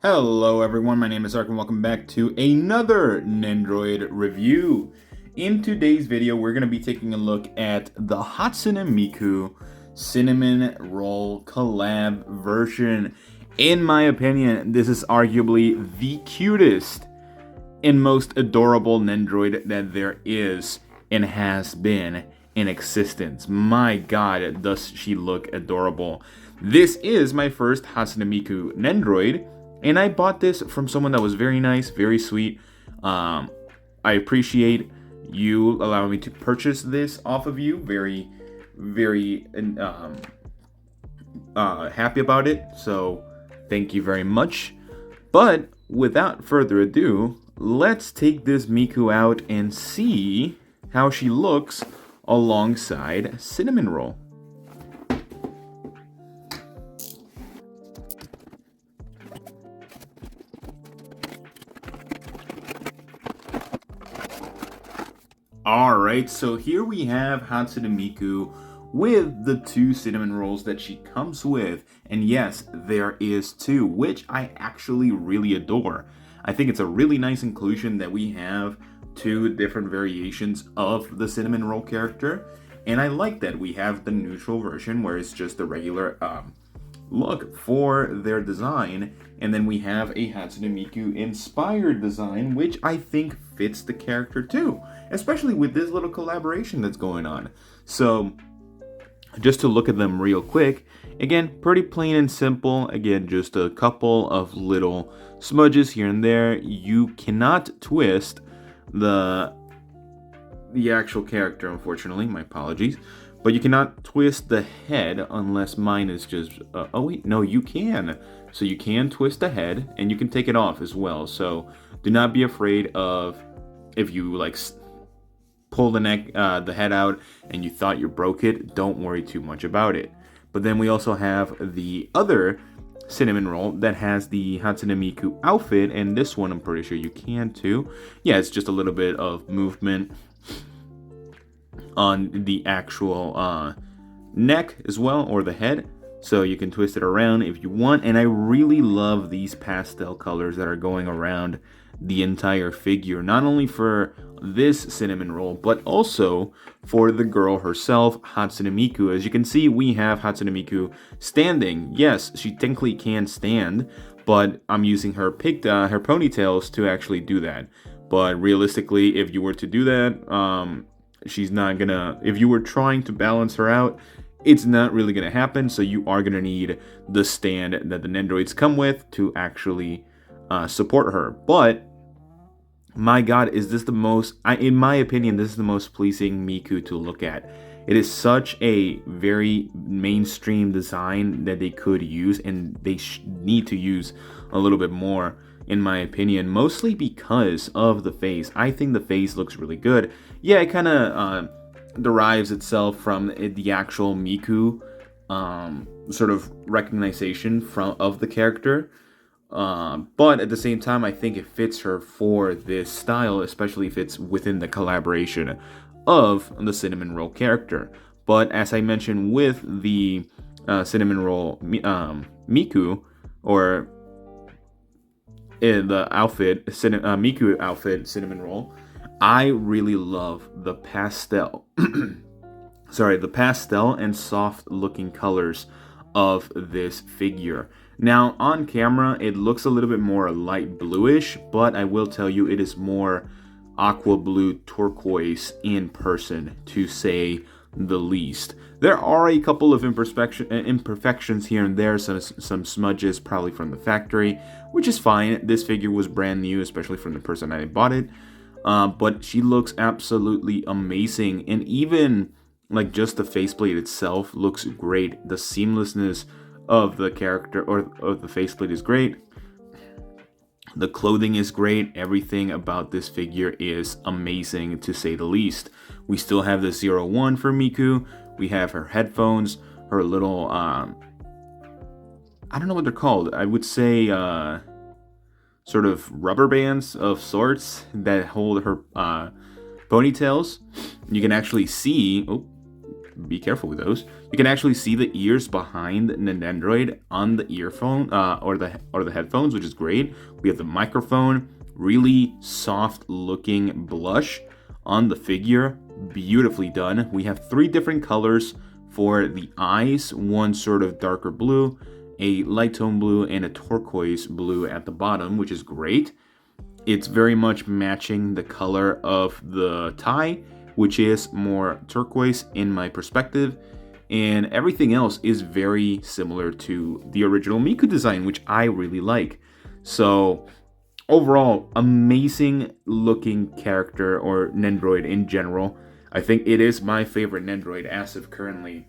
Hello everyone, my name is Ark and welcome back to another Nendoroid review. In today's video, we're going to be taking a look at the Hatsune Miku Cinnamon Roll collab version. In my opinion, this is arguably the cutest and most adorable Nendoroid that there is and has been in existence. My god, does she look adorable. This is my first Hatsune Miku Nendoroid. And I bought this from someone that was very nice, very sweet. I appreciate you allowing me to purchase this off of you. Very happy about it. So thank you very much. But without further ado, let's take this Miku out and see how she looks alongside Cinnamon Roll. Alright, so here we have Hatsune Miku with the two cinnamon rolls that she comes with. And yes, there is two, which I actually really adore. I think it's a really nice inclusion that we have two different variations of the cinnamon roll character. And I like that we have the neutral version where it's just the regular look for their design. And then we have a Hatsune Miku inspired design, which I think fits the character too, especially with this little collaboration that's going on. So just to look at them real quick, again, pretty plain and simple. Again, just a couple of little smudges here and there. You cannot twist the actual character, unfortunately. My apologies. But you cannot twist the head unless mine is just... oh wait, no, you can. So you can twist the head, and you can take it off as well. So do not be afraid of if you like pull the head out and you thought you broke it. Don't worry too much about it. But then we also have the other cinnamon roll that has the Hatsune Miku outfit, and this one I'm pretty sure you can too. Yeah, it's just a little bit of movement on the actual neck as well, or the head, so you can twist it around if you want. And I really love these pastel colors that are going around the entire figure, not only for this cinnamon roll but also for the girl herself, Hatsune Miku. As you can see, we have Hatsune Miku standing. Yes, she technically can stand, but I'm using her ponytails to actually do that. But realistically, if you were to do that, she's not gonna, if you were trying to balance her out, it's not really gonna happen. So you are gonna need the stand that the Nendoroids come with to actually support her. But my god, is this the most, in my opinion, this is the most pleasing Miku to look at. It is such a very mainstream design that they could use, and they need to use a little bit more, in my opinion, mostly because of the face. I think the face looks really good. Yeah, it kind of derives itself from the actual Miku sort of recognition of the character. But at the same time, I think it fits her for this style, especially if it's within the collaboration of the Cinnamon Roll character. But as I mentioned with the Cinnamon Roll Miku, or in the outfit, Miku outfit, Cinnamon Roll, I really love the pastel, the pastel and soft looking colors of this figure. Now on camera, it looks a little bit more light bluish, but I will tell you it is more aqua blue turquoise in person, to say the least. There are a couple of imperfections here and there, some smudges probably from the factory, which is fine. This figure was brand new, especially from the person I bought it. But she looks absolutely amazing, and even like just the faceplate itself looks great. The seamlessness of the character or of the faceplate is great. The clothing is great. Everything about this figure is amazing, to say the least. We still have the 01 for Miku. We have her headphones, her little I don't know what they're called. I would say sort of rubber bands of sorts that hold her ponytails. You can actually see, be careful with those. You can actually see the ears behind the Nendoroid on the earphone or the headphones, which is great. We have the microphone, really soft looking blush on the figure, beautifully done. We have 3 different colors for the eyes, one sort of darker blue, a light tone blue, and a turquoise blue at the bottom, which is great. It's very much matching the color of the tie, which is more turquoise in my perspective, and everything else is very similar to the original Miku design, which I really like. So overall, amazing looking character, or Nendoroid in general. I think it is my favorite Nendoroid as of currently.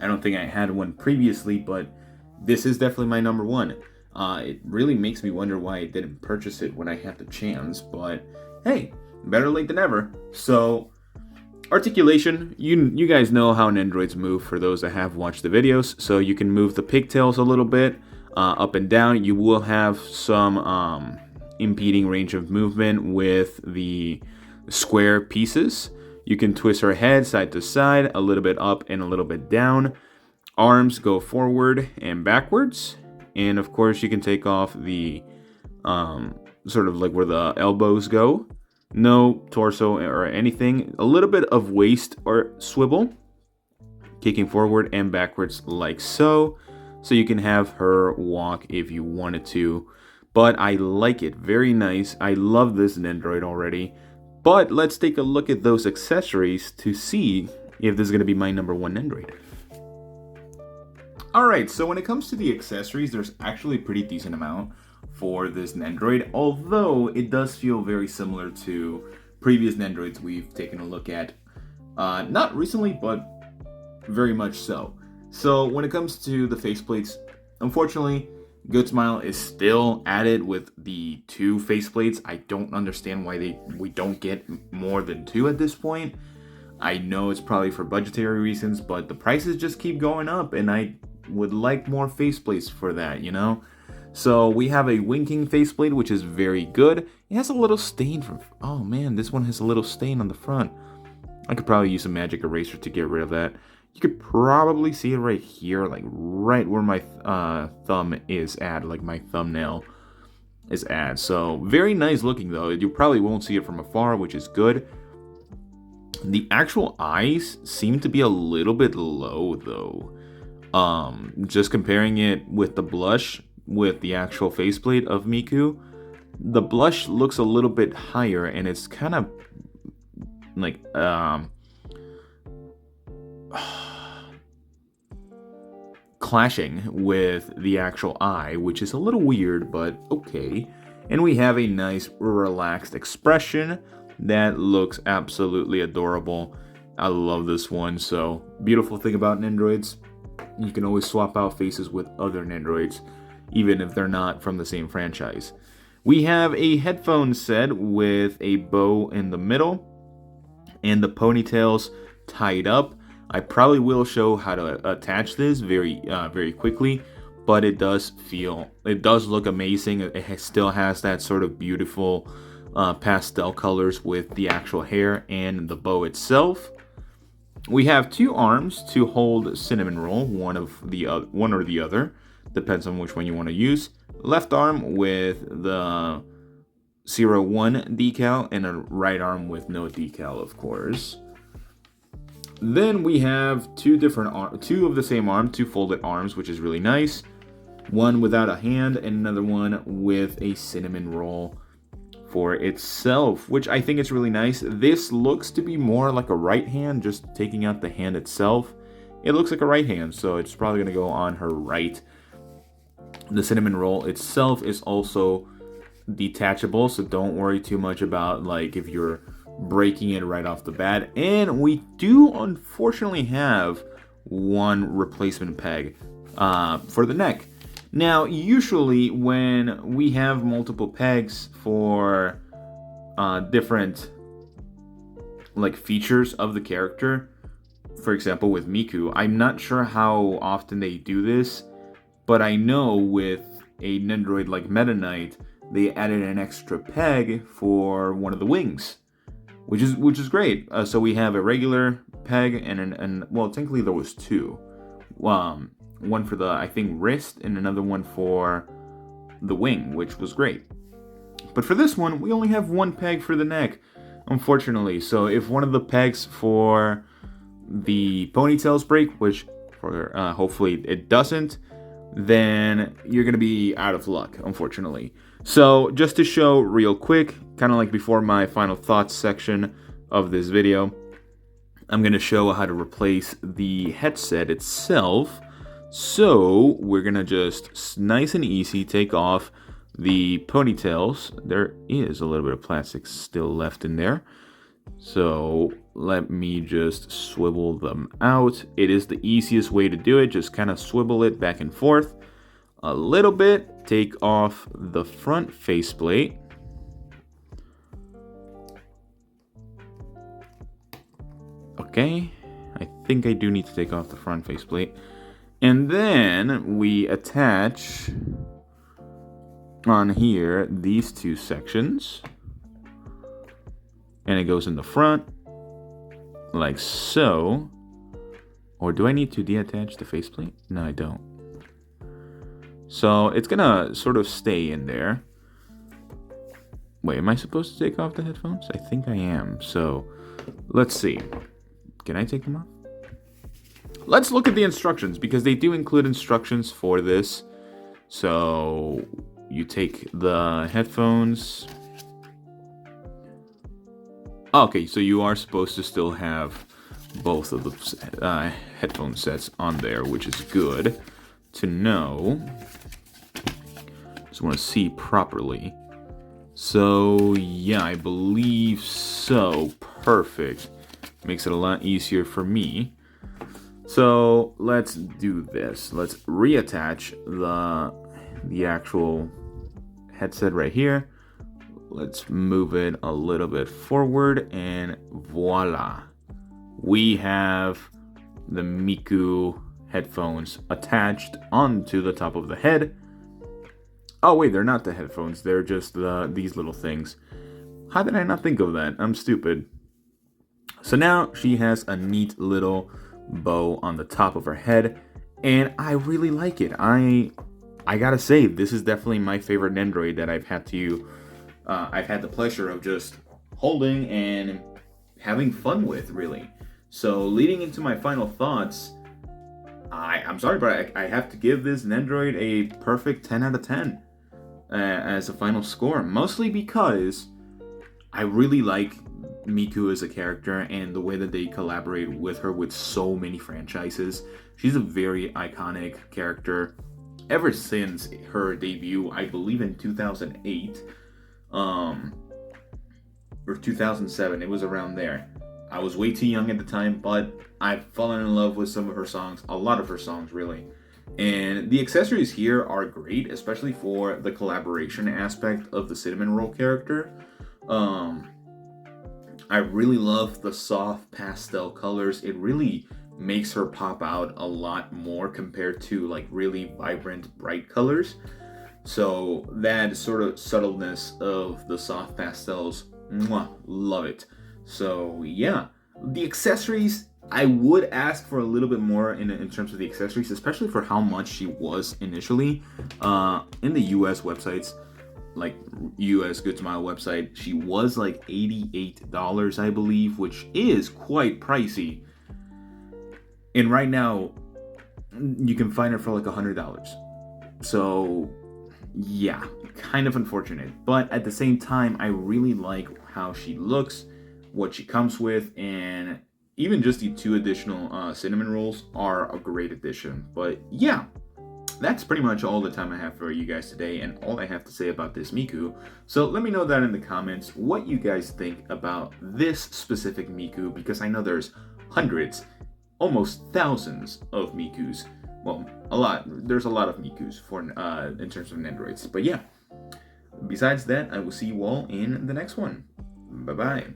I don't think I had one previously, but this is definitely my number one. It really makes me wonder why I didn't purchase it when I had the chance, but hey, better late than never. So, articulation, you guys know how Nendoroids move for those that have watched the videos, so you can move the pigtails a little bit, up and down. You will have some impeding range of movement with the square pieces. You can twist her head side to side, a little bit up and a little bit down. Arms go forward and backwards. And of course, you can take off the sort of like where the elbows go. No torso or anything. A little bit of waist or swivel, kicking forward and backwards like so. So you can have her walk if you wanted to. But I like it. Very nice. I love this Nendoroid already. But let's take a look at those accessories to see if this is going to be my number one Nendoroid. Alright, so when it comes to the accessories, there's actually a pretty decent amount for this Nendoroid, although it does feel very similar to previous Nendoroids we've taken a look at. Not recently, but very much so. So when it comes to the faceplates, unfortunately, Good Smile is still added with the 2 faceplates. I don't understand why we don't get more than 2 at this point. I know it's probably for budgetary reasons, but the prices just keep going up, and I would like more faceplates for that, you know? So we have a winking faceplate, which is very good. It has a little stain from... Oh man, this one has a little stain on the front. I could probably use a magic eraser to get rid of that. You could probably see it right here, like right where my thumb is at, like my thumbnail is at. So very nice looking though. You probably won't see it from afar, which is good. The actual eyes seem to be a little bit low though. Just comparing it with the blush with the actual faceplate of Miku, the blush looks a little bit higher, and it's kind of like clashing with the actual eye, which is a little weird, but okay. And we have a nice relaxed expression that looks absolutely adorable. I love this one. So beautiful thing about Nendoroids, you can always swap out faces with other Nendoroids, even if they're not from the same franchise. We have a headphone set with a bow in the middle and the ponytails tied up. I probably will show how to attach this very quickly, but it does look amazing. It still has that sort of beautiful pastel colors with the actual hair and the bow itself. We have 2 arms to hold CINNAMONROLL, one or the other, depends on which one you want to use. Left arm with the 01 decal, and a right arm with no decal, of course. Then we have 2 of the same arm, 2 folded arms, which is really nice. One without a hand, and another one with a CINNAMONROLL for itself, which I think is really nice. This looks to be more like a right hand, just taking out the hand itself. It looks like a right hand, so it's probably going to go on her right. The CINNAMONROLL itself is also detachable, so don't worry too much about like if you're breaking it right off the bat. And we do unfortunately have 1 replacement peg for the neck. Now, usually when we have multiple pegs for different like features of the character, for example with Miku, I'm not sure how often they do this, but I know with a Nendoroid like Meta Knight, they added an extra peg for one of the wings, which is great. So we have a regular peg, and well, technically there was two. One for the, I think, wrist, and another one for the wing, which was great. But for this one, we only have one peg for the neck, unfortunately. So if one of the pegs for the ponytails break, which for hopefully it doesn't, then you're gonna be out of luck, unfortunately. So just to show real quick, kind of like before my final thoughts section of this video, I'm gonna show how to replace the headset itself. So we're gonna just nice and easy take off the ponytails. There is a little bit of plastic still left in there. So let me just swivel them out. It is the easiest way to do it. Just kind of swivel it back and forth a little bit. Take off the front faceplate. Okay, I think I do need to take off the front faceplate. And then we attach on here these two sections. And it goes in the front, like so. Or do I need to deattach the faceplate? No, I don't. So it's gonna sort of stay in there. Wait, am I supposed to take off the headphones? I think I am. So let's see. Can I take them off? Let's look at the instructions, because they do include instructions for this. So you take the headphones. Okay, so you are supposed to still have both of the headphone sets on there, which is good to know. Just want to see properly. So yeah, I believe so. Perfect. Makes it a lot easier for me. So let's do this. Let's reattach the actual headset right here. Let's move it a little bit forward, and voila. We have the Miku headphones attached onto the top of the head. Oh wait, they're not the headphones. They're just these little things. How did I not think of that? I'm stupid. So now she has a neat little bow on the top of her head, and I really like it. I gotta say, this is definitely my favorite Nendoroid that I've had the pleasure of just holding and having fun with, really. So leading into my final thoughts, I'm sorry, but I have to give this Nendoroid a perfect 10 out of 10 as a final score, mostly because I really like Miku as a character and the way that they collaborate with her with so many franchises. She's a very iconic character ever since her debut, I believe in 2008 or 2007. It was around there. I was way too young at the time, but I've fallen in love with some of her songs, a lot of her songs really. And the accessories here are great, especially for the collaboration aspect of the Cinnamon character. I really love the soft pastel colors. It really makes her pop out a lot more compared to like really vibrant, bright colors. So that sort of subtleness of the soft pastels, love it. So yeah, the accessories, I would ask for a little bit more in terms of the accessories, especially for how much she was initially. In the US websites, like US Good Smile website, she was like $88, I believe, which is quite pricey. And right now, you can find her for like $100. So yeah, kind of unfortunate. But at the same time, I really like how she looks, what she comes with, and even just the 2 additional cinnamon rolls are a great addition. But yeah, that's pretty much all the time I have for you guys today, and all I have to say about this Miku. So let me know that in the comments what you guys think about this specific Miku, because I know there's hundreds, almost thousands of Mikus. Well, there's a lot of Mikus for in terms of Nendoroids. But yeah, besides that, I will see you all in the next one. Bye bye.